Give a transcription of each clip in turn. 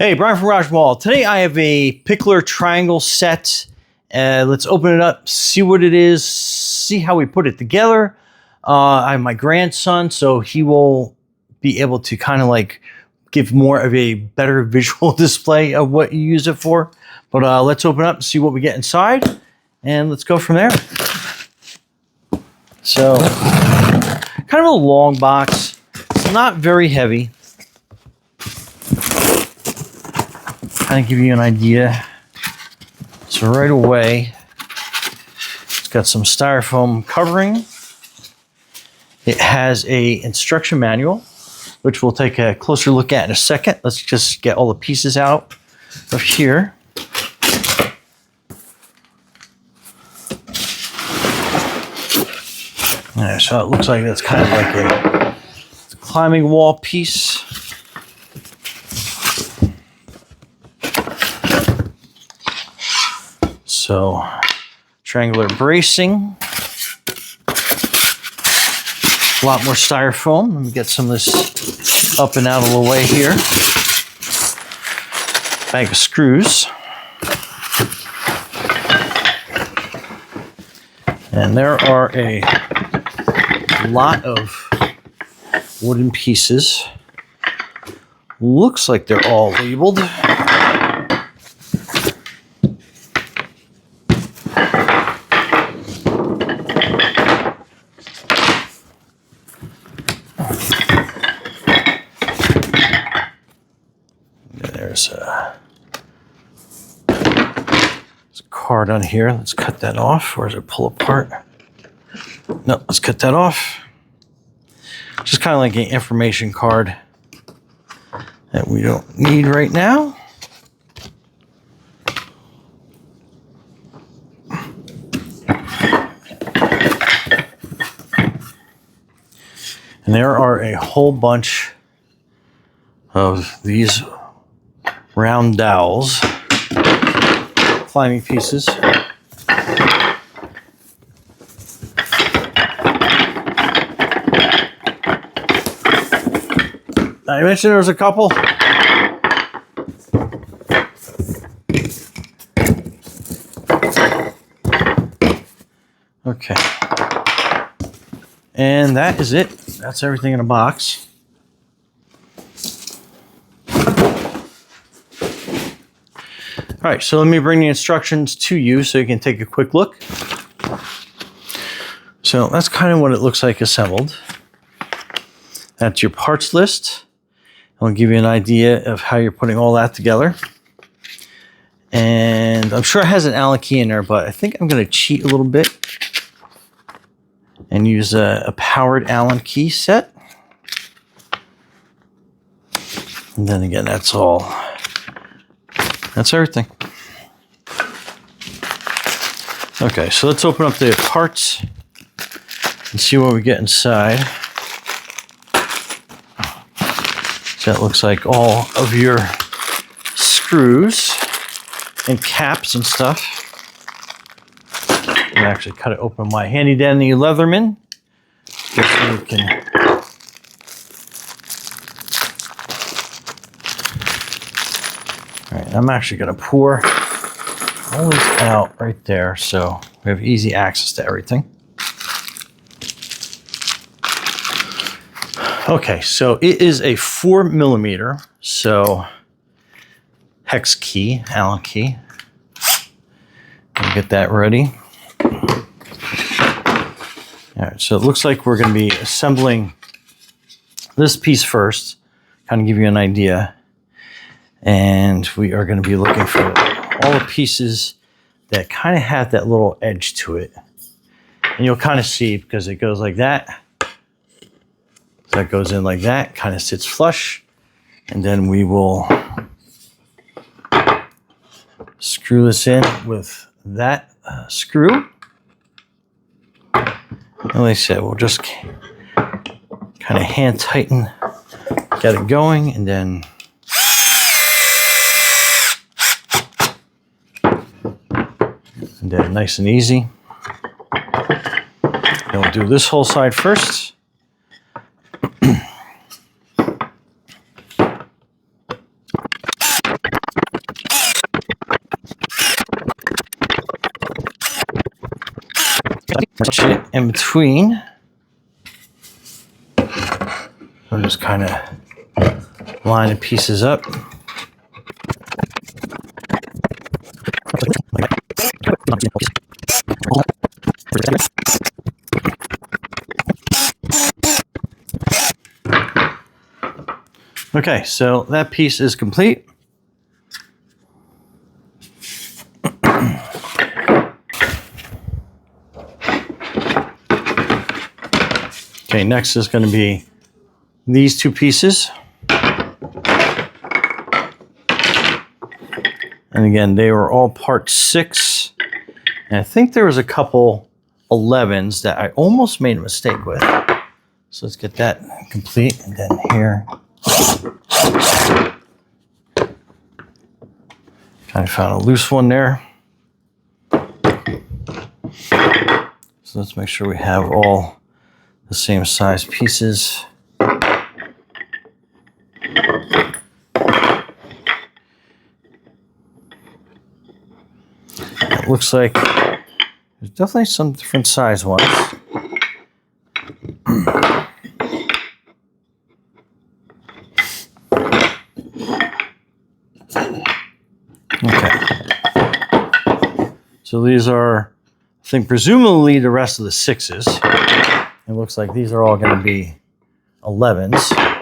Hey, Brian from Garage Mall. Today I have a Pikler triangle set. Let's open it up, see what it is, see how we put it together. I have my grandson, so he will be able to kind of like give more of a better visual display of what you use it for. But let's open it up and see what we get inside, and let's go from there. So, kind of a long box. It's not very heavy. Kind of give you an idea. So right away, it's got some styrofoam covering. It has a instruction manual, which we'll take a closer look at in a second. Let's just get all the pieces out of here. All right, so it looks like that's kind of like a climbing wall piece. So, triangular bracing. A lot more styrofoam. Let me get some of this up and out of the way here. Bag of screws. And there are a lot of wooden pieces. Looks like they're all labeled. There's a card on here. Let's cut that off. Or does it pull apart? No, let's cut that off. Just kind of like an information card that we don't need right now. And there are a whole bunch of these round dowels, climbing pieces. I mentioned there was a couple. Okay. And that is it. That's everything in a box. All right, so let me bring the instructions to you so you can take a quick look. So that's kind of what it looks like assembled. That's your parts list. I'll give you an idea of how you're putting all that together. And I'm sure it has an Allen key in there, but I think I'm going to cheat a little bit and use a powered Allen key set. And then again, that's everything. Okay, so let's open up the parts and see what we get inside. So that looks like all of your screws and caps and stuff. I'm actually cut it open with my handy dandy Leatherman, just so we can. All right, I'm actually going to pour all this out right there, so we have easy access to everything. Okay, so it is a 4mm, so hex key, Allen key. I'll get that ready. All right, so it looks like we're going to be assembling this piece first, kind of give you an idea. And we are going to be looking for all the pieces that kind of have that little edge to it. And you'll kind of see because it goes like that. That goes in like that, kind of sits flush. And then we will screw this in with that screw. And like I said, we'll just kind of hand tighten, get it going, and then nice and easy. Then we'll do this whole side first. in between. I'm just kind of line the pieces up. Okay, so that piece is complete. Okay, next is going to be these two pieces. And again, they were all part 6. And I think there was a couple 11s that I almost made a mistake with. So let's get that complete. And then here, kind of found a loose one there. So let's make sure we have all the same size pieces. It looks like there's definitely some different size ones. Okay. So these are, I think, presumably the rest of the 6s. It looks like these are all going to be 11s.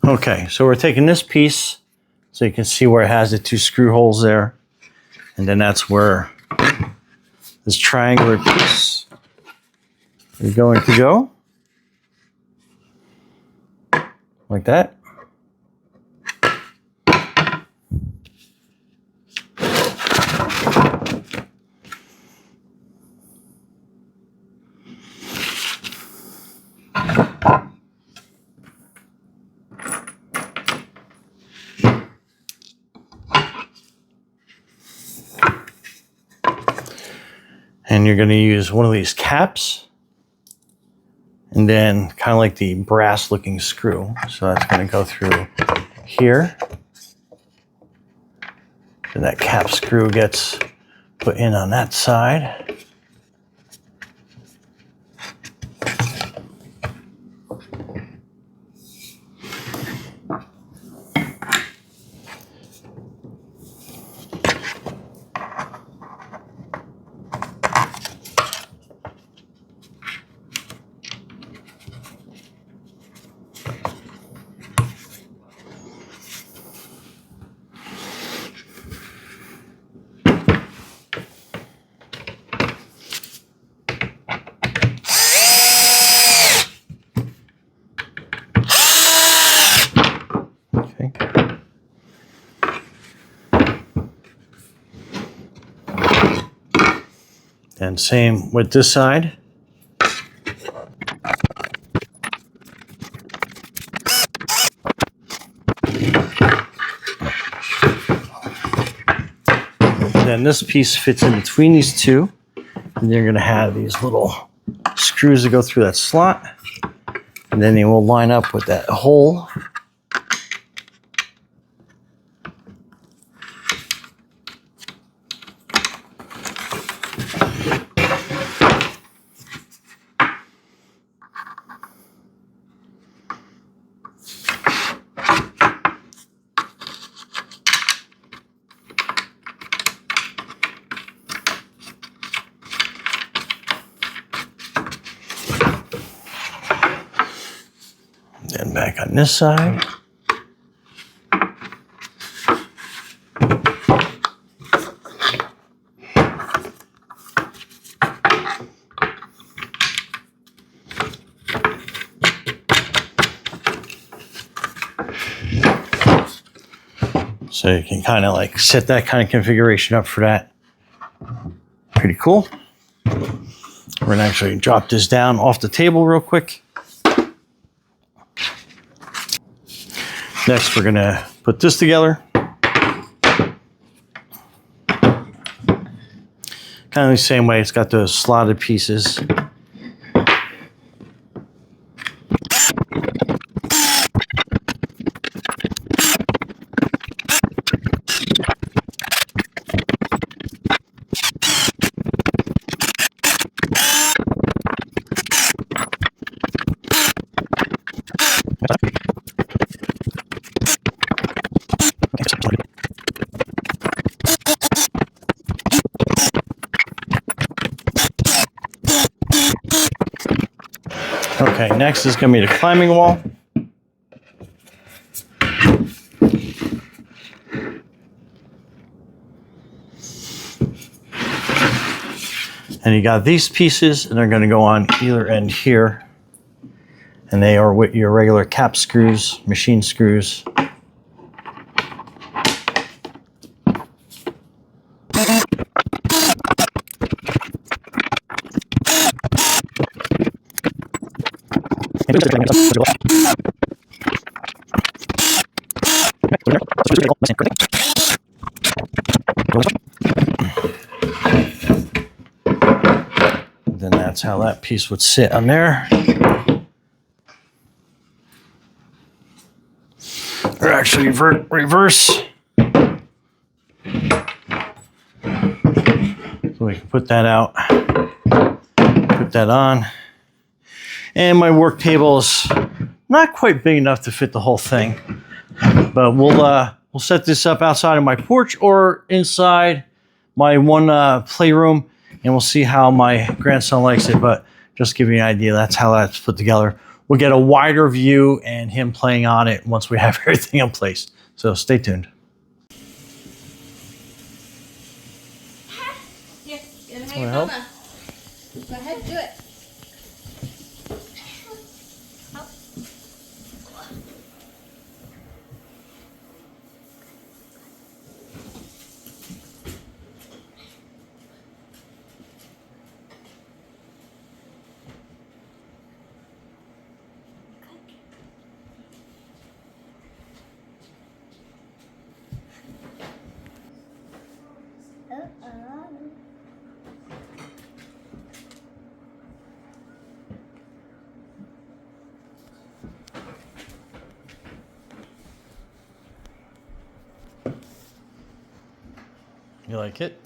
Okay, so we're taking this piece so you can see where it has the 2 screw holes there. And then that's where this triangular piece is going to go. Like that. And you're going to use one of these caps and then kind of like the brass looking screw. So that's going to go through here. And that cap screw gets put in on that side. And same with this side. Then this piece fits in between these two. And you're going to have these little screws that go through that slot. And then they will line up with that hole. Then back on this side. So you can kind of like set that kind of configuration up for that. Pretty cool. We're going to actually drop this down off the table real quick. Next, we're going to put this together. Kind of the same way, it's got those slotted pieces. Okay, next is going to be the climbing wall. And you got these pieces, and they're going to go on either end here. And they are with your regular cap screws, machine screws. Then that's how that piece would sit on there. Or actually reverse. So we can put that out, put that on. And my work table is not quite big enough to fit the whole thing, but we'll set this up outside of my porch or inside my one playroom, and we'll see how my grandson likes it. But just to give you an idea, that's how that's put together. We'll get a wider view and him playing on it once we have everything in place. So stay tuned. Here, you wanna hang Wanna your help? mama? Go ahead, do it. Help. You like it?